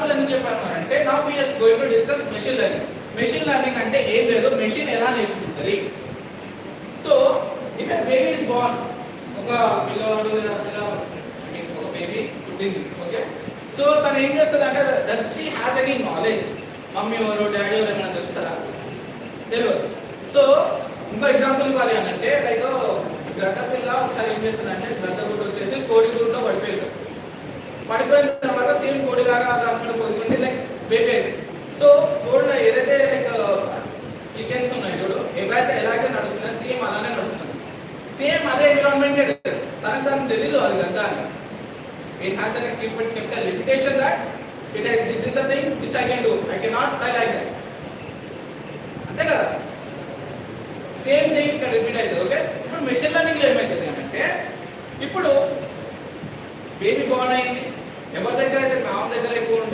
Example ఎందుకు చెప్పాను అంటే now we are going to discuss machine learning. Machine learning అంటే ఏం లేదు, మెషిన్ ఎలా నేర్చుకుంటుంది. So if a baby is born, ఒక పిల్లవాడు లేదా ఒక బేబీ పుట్టింది, ఓకే. సో తను ఏం చేస్తుంది అంటే does she has any knowledge, mummy ఎవరు డాడీ ఎవరు ఏమైనా తెలుసా? తెలియదు. సో ఇంకో ఎగ్జాంపుల్ ఇవ్వాలి అని అంటే లైక్ గద్ద పిల్ల ఒకసారి ఏం చేస్తుందంటే గద్ద గుడ్డు వచ్చేసి కోడి గుడ్లో పడిపోయింది. పడిపోయిన తర్వాత సేమ్ కోడి లాగా అక్కడ పొదుగుంటే లైక్ బేబీ అయింది. సో కోడిలో ఏదైతే లైక్ చికెన్స్ ఉన్నాయి చూడు, ఏవైతే ఎలాగైతే నడుస్తున్నాయి సేమ్ అలానే నడుస్తుంది. సేమ్ అదే ఎన్విరాన్మెంట్ తనకు తెలీదు అది గద్ద అని. It has an kept a limitation that this is the thing which I can do. I cannot fly like that. అంతే కదా, సేమ్ థింగ్ ఇక్కడ రిపీట్ అవుతుంది. ఓకే, ఇప్పుడు మెషిన్ లెర్నింగ్ లో ఏమవుతుంది అంటే ఇప్పుడు బేబీ బోర్న్ అయింది, ఎవరి దగ్గర అయితే కామ్ దగ్గర ఎక్కువ